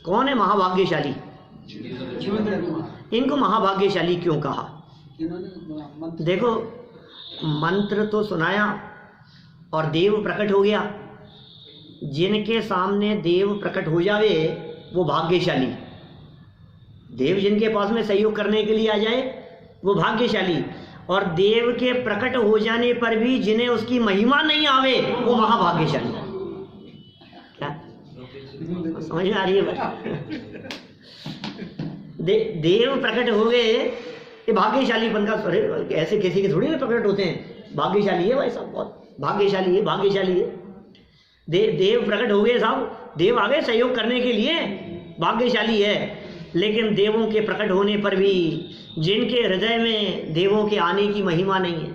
कौन है महाभाग्यशाली? जीवंदर कुमार। इनको महाभाग्यशाली क्यों कहा? इन्होंने देखो, मंत्र तो सुनाया और देव प्रकट हो गया। जिनके सामने देव प्रकट हो जावे वो भाग्यशाली। देव जिनके पास में सहयोग करने के लिए आ जाए वो भाग्यशाली, और देव के प्रकट हो जाने पर भी जिन्हें उसकी महिमा नहीं आवे वो महाभाग्यशाली। क्या समझ में आ रही है बात? देव प्रकट हो गए, ये भाग्यशालीपन का, ऐसे किसी के थोड़ी ना प्रकट होते हैं। भाग्यशाली है भाई साहब, बहुत भाग्यशाली है, भाग्यशाली है। देव प्रकट हो गए साहब, देव आ गए सहयोग करने के लिए, भाग्यशाली है। लेकिन देवों के प्रकट होने पर भी जिनके हृदय में देवों के आने की महिमा नहीं है,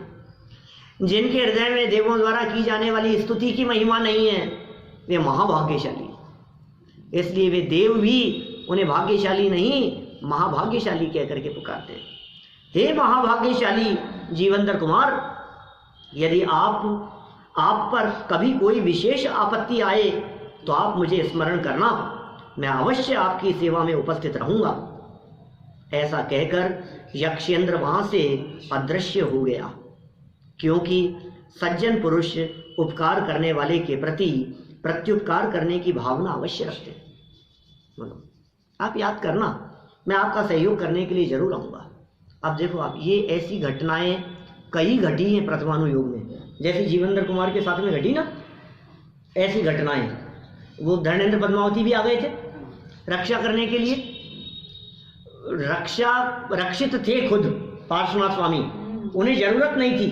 जिनके हृदय में देवों द्वारा की जाने वाली स्तुति की महिमा नहीं है, वे महाभाग्यशाली। इसलिए वे देव भी उन्हें भाग्यशाली नहीं महाभाग्यशाली कह करके पुकारते हैं। हे महाभाग्यशाली जीवंदर कुमार, यदि आप पर कभी कोई विशेष आपत्ति आए तो आप मुझे स्मरण करना, मैं अवश्य आपकी सेवा में उपस्थित रहूंगा। ऐसा कहकर यक्षेंद्र वहां से अदृश्य हो गया, क्योंकि सज्जन पुरुष उपकार करने वाले के प्रति प्रत्युपकार करने की भावना अवश्य रखते हैं। बोलो, आप याद करना, मैं आपका सहयोग करने के लिए जरूर आऊंगा। अब देखो, आप ये ऐसी घटनाएं कई घटी हैं प्रथमानुयोग में, जैसे जीवंदर कुमार के साथ में घटी ना, ऐसी घटनाएं। वो धर्मेंद्र पद्मावती भी आ गए थे रक्षा करने के लिए। रक्षित थे खुद पार्श्वनाथ स्वामी, उन्हें जरूरत नहीं थी।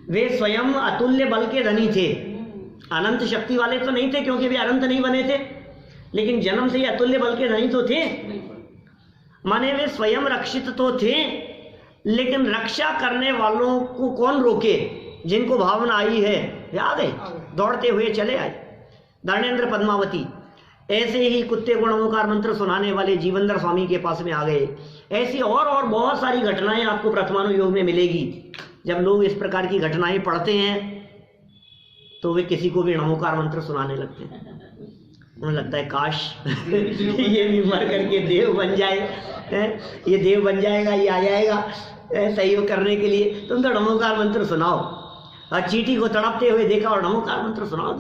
वे स्वयं अतुल्य बल के धनी थे, अनंत शक्ति वाले तो नहीं थे क्योंकि वे अनंत नहीं बने थे, लेकिन जन्म से ही अतुल्य बल के धनी तो थे। माने वे स्वयं रक्षित तो थे, लेकिन रक्षा करने वालों को कौन रोके? जिनको भावना आई है वे आ गए, दौड़ते हुए चले आए। धर्मेंद्र पद्मावती ऐसे ही कुत्ते को नमोकार मंत्र सुनाने वाले जीवंदर स्वामी के पास में आ गए। ऐसी और बहुत सारी घटनाएं आपको प्रथमानुयोग में मिलेगी। जब लोग इस प्रकार की घटनाएं पढ़ते हैं तो वे किसी को भी नमोकार मंत्र सुनाने लगते हैं। उन्हें लगता है काश ये भी मर करके देव बन जाए, ये देव बन जाएगा, ये आ जाएगा सहयोग करने के लिए। तुम तो नमोकार मंत्र सुनाओ। और चींटी को तड़पते हुए देखा और नमोकार मंत्र सुनाओ।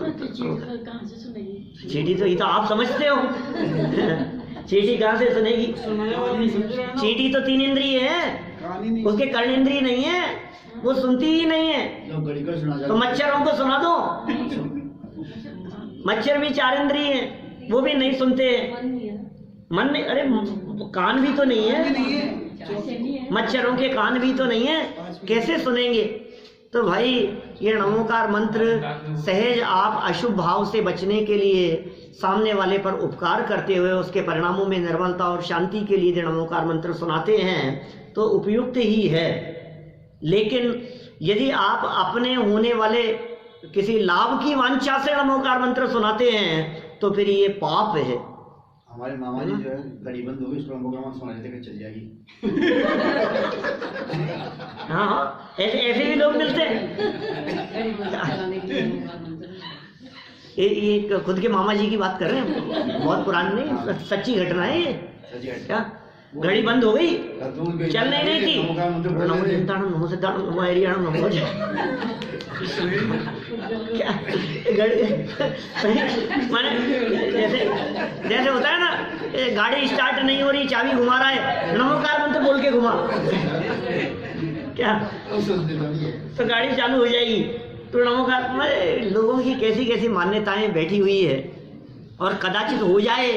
चींटी तो ये तो आप समझते हो चींटी कहाँ से सुनेगी? चींटी तो 3 इंद्रिय है, उसके कर्ण इंद्रिय नहीं है, वो सुनती ही नहीं है। तो मच्छरों को सुना दो, मच्छर भी 4 इंद्रिय हैं, वो भी नहीं सुनते। मन नहीं, अरे कान भी तो नहीं है, मच्छरों के कान भी तो नहीं है, कैसे सुनेंगे? तो भाई ये नमोकार मंत्र सहज आप अशुभ भाव से बचने के लिए, सामने वाले पर उपकार करते हुए उसके परिणामों में निर्मलता और शांति के लिए नमोकार मंत्र सुनाते हैं तो उपयुक्त ही है। लेकिन यदि आप अपने होने वाले किसी लाभ की वांछा से नमोकार मंत्र सुनाते हैं तो फिर ये पाप है। हमारे मामा जी जो है गड़ी बंद हो गई, उसको नमोकार मंत्र सुनाने तक चल जाएगी। हाँ, ऐसे भी लोग मिलते हैं। ये खुद के मामा जी की बात कर रहे हैं, बहुत पुरानी नहीं, सच्ची घटना है ये। क्या घड़ी बंद हो गई, चल नहीं रही थी, क्या माने जैसे होता है ना, गाड़ी स्टार्ट नहीं हो रही, चाबी घुमा रहा है, नमोकार मंत्र बोल के घुमा क्या तो गाड़ी चालू हो जाएगी। तो नमोकार, लोगों की कैसी कैसी मान्यताएं बैठी हुई है, और कदाचित हो जाए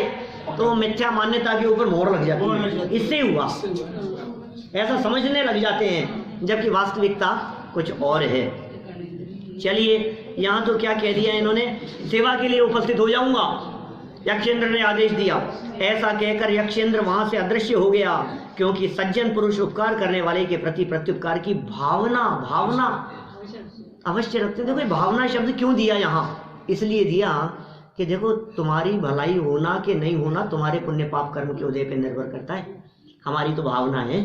तो मिथ्या मान्यता के ऊपर मोहर लग जाती है, इससे हुआ ऐसा समझने लग जाते हैं, जबकि वास्तविकता कुछ और है। चलिए, यहाँ तो क्या कह दिया इन्होंने, सेवा के लिए उपस्थित हो जाऊंगा, यक्षेंद्र ने आदेश दिया। ऐसा कहकर यक्षेंद्र वहां से अदृश्य हो गया, क्योंकि सज्जन पुरुष उपकार करने वाले के प्रति प्रत्युपकार की भावना अवश्य रखते थे। कोई भावना शब्द क्यों दिया यहाँ? इसलिए दिया कि देखो तुम्हारी भलाई होना कि नहीं होना तुम्हारे पुण्य पाप कर्म के उदय पे निर्भर करता है। हमारी तो भावना है,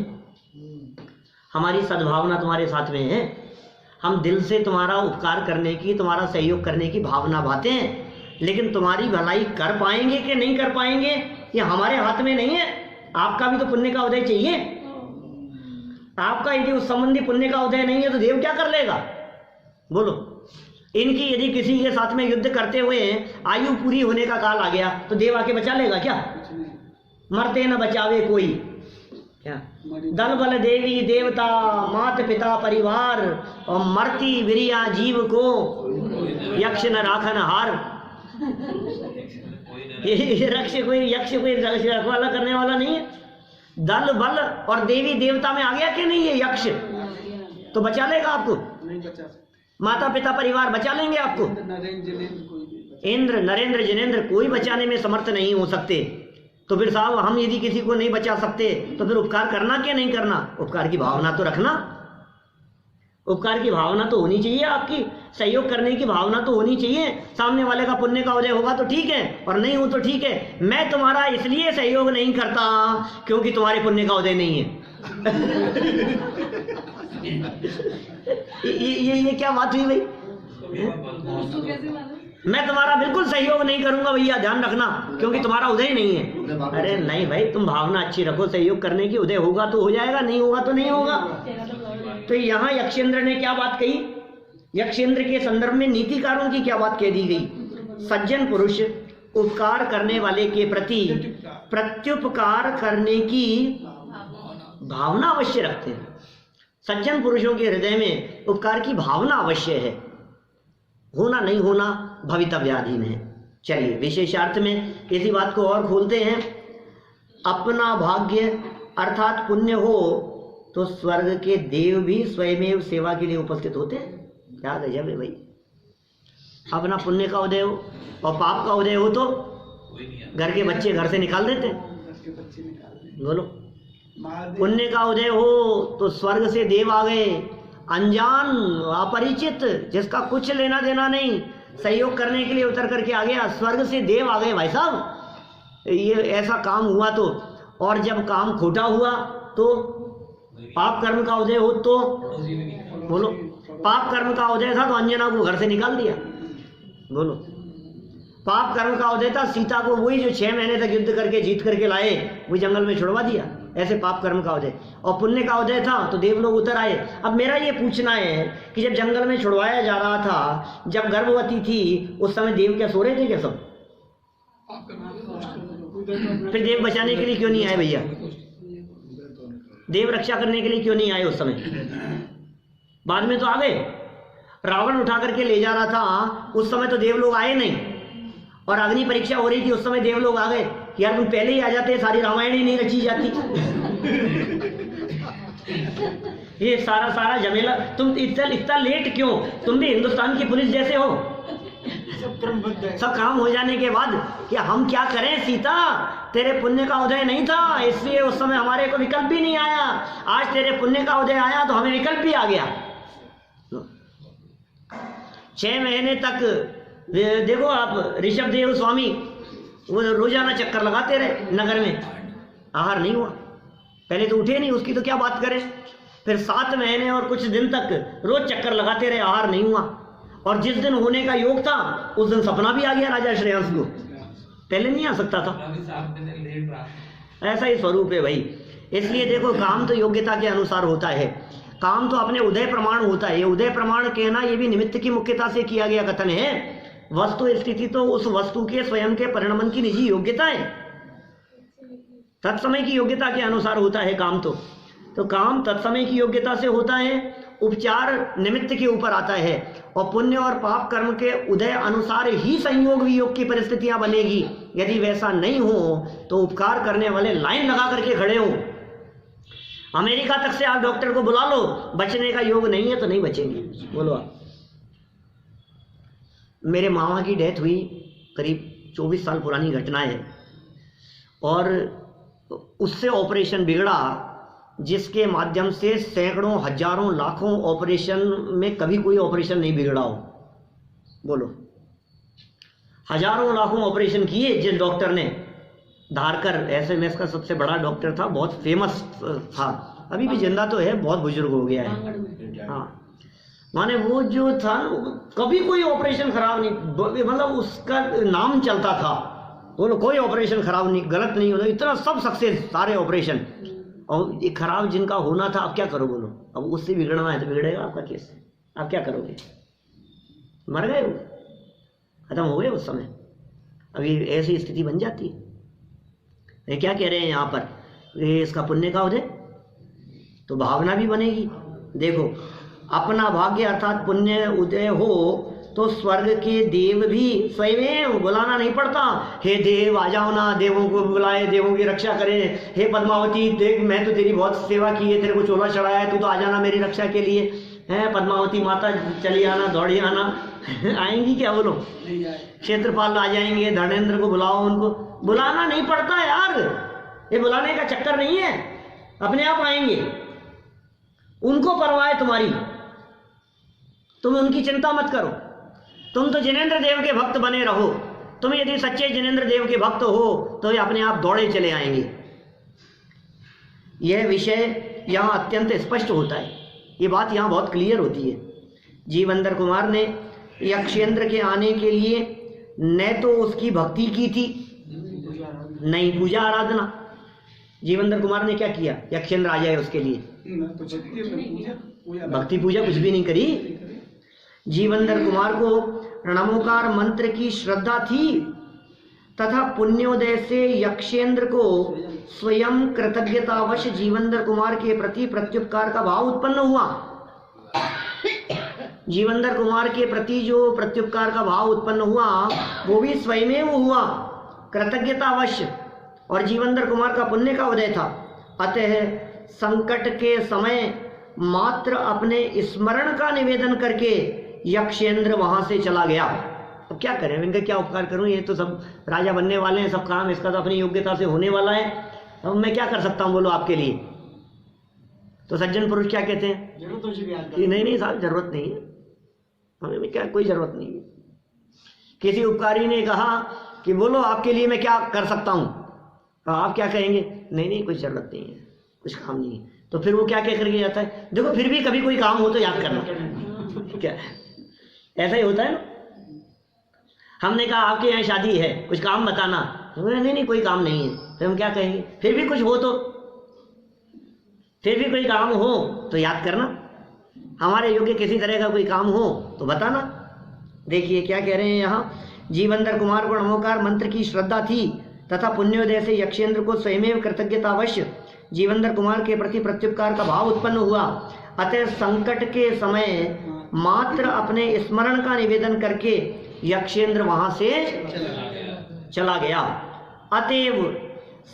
हमारी सद्भावना तुम्हारे साथ में है। हम दिल से तुम्हारा उपकार करने की, तुम्हारा सहयोग करने की भावना बातें हैं, लेकिन तुम्हारी भलाई कर पाएंगे कि नहीं कर पाएंगे ये हमारे हाथ में नहीं है। आपका भी तो पुण्य का उदय चाहिए। आपका यदि उस संबंधी पुण्य का उदय नहीं है तो देव क्या कर लेगा? बोलो। इनकी यदि किसी के साथ में युद्ध करते हुए आयु पूरी होने का काल आ गया तो देव आके बचा लेगा क्या? मरते न बचावे कोई। क्या दल बल देवी देवता मात पिता परिवार और मरती विरिया जीव को यक्ष न राखन हार। ये रक्ष कोई यक्ष कोई रखवाला करने वाला नहीं है। दल बल और देवी देवता में आ गया कि नहीं ये यक्ष, तो बचा लेगा आपको? नहीं बचा सकते। माता पिता परिवार बचा लेंगे आपको? इंद्र नरेंद्र जिनेंद्र कोई बचाने में समर्थ नहीं हो सकते। तो फिर साहब हम यदि किसी को नहीं बचा सकते तो फिर उपकार करना क्या नहीं करना? उपकार की भावना तो रखना। उपकार की भावना तो होनी चाहिए आपकी, सहयोग करने की भावना तो होनी चाहिए। सामने वाले का पुण्य का उदय होगा तो ठीक है और नहीं हो तो ठीक है। मैं तुम्हारा इसलिए सहयोग नहीं करता क्योंकि तुम्हारे पुण्य का उदय नहीं है। ये क्या बात हुई भाई? मैं तुम्हारा बिल्कुल सहयोग नहीं करूंगा भैया, ध्यान रखना, क्योंकि तुम्हारा उदय नहीं है। अरे नहीं भाई, तुम भावना अच्छी रखो, सहयोग करने की, उदय होगा तो हो जाएगा, नहीं होगा तो नहीं होगा। तो यहाँ यक्षेंद्र ने क्या बात कही? यक्षेंद्र के संदर्भ में नीतिकारों की क्या बात कह दी गई? सज्जन पुरुष उपकार करने वाले के प्रति प्रत्युपकार करने की भावना अवश्य रखते हैं। सज्जन पुरुषों के हृदय में उपकार की भावना अवश्य है। होना नहीं होना भवितव्याधीन है। चलिए विशेषार्थ में इसी बात को और खोलते हैं। अपना भाग्य अर्थात पुण्य हो तो स्वर्ग के देव भी स्वयमेव सेवा के लिए उपस्थित होते हैं। क्या गजब है भाई। अपना पुण्य का उदय हो और पाप का उदय हो तो घर के बच्चे घर से निकाल देते। बोलो। पुण्य का उदय हो तो स्वर्ग से देव आ गए, अनजान अपरिचित जिसका कुछ लेना देना नहीं, सहयोग करने के लिए उतर करके आ गया, स्वर्ग से देव आ गए भाई साहब। ये ऐसा काम हुआ तो, और जब काम खोटा हुआ तो पाप कर्म का उदय हो तो बोलो। पाप कर्म का उदय था तो अंजना को घर से निकाल दिया। बोलो। पाप कर्म का उदय था, सीता को वही जो 6 महीने तक युद्ध करके जीत करके लाए वही जंगल में छुड़वा दिया। ऐसे पाप कर्म का उदय। और पुण्य का उदय था तो देव लोग उतर आए। अब मेरा ये पूछना है कि जब जंगल में छुड़वाया जा रहा था, जब गर्भवती थी, उस समय देव क्या सो रहे थे क्या सब? फिर देव बचाने के लिए क्यों नहीं आए भैया? देव रक्षा करने के लिए क्यों नहीं आए उस समय? बाद में तो आ गए। रावण उठा करके ले जा रहा था, उस समय तो देव लोग आए नहीं। और अग्नि परीक्षा हो रही थी, उस समय देव लोग आ गए। यार तुम पहले ही आ जाते, सारी रामायण ही नहीं रची जाती। ये सारा झमेला तुम इतना लेट क्यों? तुम भी हिंदुस्तान की पुलिस जैसे हो। सब काम हो जाने के बाद कि हम क्या करें सीता, तेरे पुण्य का उदय नहीं था इसलिए उस समय हमारे को विकल्प भी नहीं आया। आज तेरे पुण्य का उदय आया तो हमें विकल्प भी आ गया। 6 महीने तक देखो आप, ऋषभ देव स्वामी वो रोजाना चक्कर लगाते रहे नगर में, आहार नहीं हुआ। पहले तो उठे नहीं, उसकी तो क्या बात करें। फिर 7 महीने और कुछ दिन तक रोज चक्कर लगाते रहे, आहार नहीं हुआ। और जिस दिन होने का योग था उस दिन सपना भी आ गया राजा श्रेयांश को, पहले नहीं आ सकता था। ऐसा ही स्वरूप है भाई। इसलिए देखो, काम तो योग्यता के अनुसार होता है, काम तो अपने उदय प्रमाण होता है। ये उदय प्रमाण कहना ये भी निमित्त की मुख्यता से किया गया कथन है। वस्तु स्थिति तो उस वस्तु के स्वयं के परिणमन की निजी योग्यता है, तत्समय की योग्यता के अनुसार होता है काम तो काम तत्समय की योग्यता से होता है, उपचार निमित्त के ऊपर आता है। और पुण्य और पाप कर्म के उदय अनुसार ही संयोग वियोग की परिस्थितियां बनेगी। यदि वैसा नहीं हो तो उपकार करने वाले लाइन लगा करके खड़े हो। अमेरिका तक से आप डॉक्टर को बुला लो, बचने का योग नहीं है तो नहीं बचेंगे। बोलो आप। मेरे मामा की डेथ हुई, करीब 24 साल पुरानी घटना है, और उससे ऑपरेशन बिगड़ा जिसके माध्यम से सैकड़ों हजारों लाखों ऑपरेशन में कभी कोई ऑपरेशन नहीं बिगड़ा हो। बोलो। हजारों लाखों ऑपरेशन किए जिस डॉक्टर ने, धारकर SMS का सबसे बड़ा डॉक्टर था, बहुत फेमस था, अभी भी जिंदा तो है, बहुत बुजुर्ग हो गया है। हाँ, माने वो जो था कभी कोई ऑपरेशन खराब नहीं, मतलब उसका नाम चलता था, बोलो कोई ऑपरेशन खराब नहीं, गलत नहीं होता, इतना सब सक्सेस सारे ऑपरेशन। और ये खराब जिनका होना था, अब क्या करो बोलो, अब उससे बिगड़ना है तो बिगड़ेगा आपका केस, आप क्या करोगे? मर गए वो, खत्म हो गए उस समय। अभी ऐसी स्थिति बन जाती है। ये क्या कह रहे हैं यहाँ पर, ये इसका पुण्य का उदय, तो भावना भी बनेगी। देखो, अपना भाग्य अर्थात पुण्य उदय हो तो स्वर्ग के देव भी स्वयं, बुलाना नहीं पड़ता, हे देव आ जाओ ना, देवों को बुलाए, देवों की रक्षा करे, हे पद्मावती देख मैं तो तेरी बहुत सेवा की है, तेरे को चोला चढ़ाया है, तू तो आ जाना मेरी रक्षा के लिए, है पद्मावती माता चली आना, दौड़ी आना। आएंगी क्या बोलो? क्षेत्रपाल आ जाएंगे, धर्मेंद्र को बुलाओ, उनको बुलाना नहीं पड़ता यार, ये बुलाने का चक्कर नहीं है, अपने आप आएंगे, उनको परवाह है तुम्हारी, तुम उनकी चिंता मत करो, तुम तो जिनेंद्र देव के भक्त बने रहो, तुम यदि सच्चे जिनेंद्र देव के भक्त हो तो ये अपने आप दौड़े चले आएंगे। यह विषय यहाँ अत्यंत स्पष्ट होता है, ये बात यहाँ बहुत क्लियर होती है। जीवंदर कुमार ने यक्षेंद्र के आने के लिए न तो उसकी भक्ति की थी, नहीं पूजा आराधना। जीवंदर कुमार ने क्या किया, यक्षेंद्र आ जाए उसके लिए, भक्ति पूजा कुछ भी नहीं करी। जीवंदर कुमार को रणमोकार मंत्र की श्रद्धा थी तथा पुण्योदय से यक्षेंद्र को स्वयं कृतज्ञतावश जीवंदर कुमार के प्रति प्रत्युपकार का भाव उत्पन्न हुआ। जीवंदर कुमार के प्रति जो प्रत्युपकार का भाव उत्पन्न हुआ वो भी स्वयं हुआ कृतज्ञतावश, और जीवंदर कुमार का पुण्य का उदय था। अतः संकट के समय मात्र अपने स्मरण का निवेदन करके यक्षेंद्र वहां से चला गया। अब क्या करें, इनका क्या उपकार करूं, ये तो सब राजा बनने वाले हैं, सब काम इसका तो अपनी योग्यता से होने वाला है, अब मैं क्या कर सकता हूं बोलो आपके लिए। तो सज्जन पुरुष क्या कहते हैं, जरूरत तो जी याद कि नहीं साहब जरूरत नहीं है, हमें क्या कोई जरूरत नहीं है। किसी उपकारी ने कहा कि बोलो आपके लिए मैं क्या कर सकता हूं, तो आप क्या कहेंगे, नहीं कुछ जरूरत नहीं है, कुछ काम नहीं है। तो फिर वो क्या कह करके जाता है, देखो फिर भी कभी कोई काम हो तो याद करना। क्या ऐसा ही होता है ना, हमने कहा आपके यहाँ शादी है, कुछ काम बताना, नहीं कोई काम नहीं है, फिर हम क्या कहेंगे, फिर भी कुछ हो तो, फिर भी कोई काम हो तो याद करना, हमारे योग्य किसी तरह का कोई काम हो तो बताना। देखिए क्या कह रहे हैं यहाँ, जीवंदर कुमार को रणमोकार मंत्र की श्रद्धा थी तथा पुण्योदय से यक्षेंद्र को स्वयं कृतज्ञतावश जीवंदर कुमार के प्रति प्रत्युपकार का भाव उत्पन्न हुआ। अतः संकट के समय मात्र अपने स्मरण का निवेदन करके यक्षेंद्र वहां से चला गया। अतएव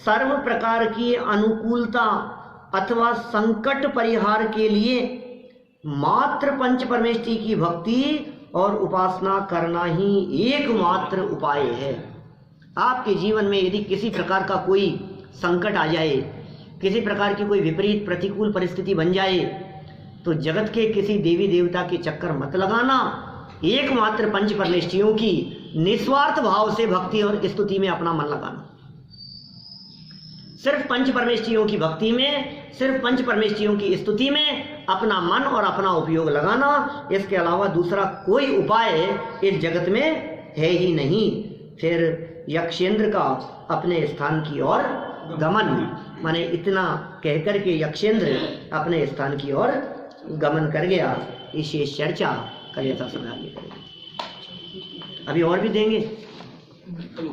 सर्व प्रकार की अनुकूलता अथवा संकट परिहार के लिए मात्र पंच परमेष्टि की भक्ति और उपासना करना ही एकमात्र उपाय है। आपके जीवन में यदि किसी प्रकार का कोई संकट आ जाए, किसी प्रकार की कोई विपरीत प्रतिकूल परिस्थिति बन जाए, तो जगत के किसी देवी देवता के चक्कर मत लगाना, एकमात्र पंच परमेष्टियों की निस्वार्थ भाव से भक्ति और स्तुति में अपना मन लगाना। सिर्फ पंच परमेष्टियों की भक्ति में, सिर्फ पंच परमेष्टियों की स्तुति में अपना मन और अपना उपयोग लगाना, इसके अलावा दूसरा कोई उपाय इस जगत में है ही नहीं। फिर यक्षेंद्र का अपने स्थान की ओर गमन, माने इतना कहकर के यक्षेंद्र अपने स्थान की ओर गमन कर गया। इस चर्चा कल यथा समय आगे करेंगे, अभी और भी देंगे।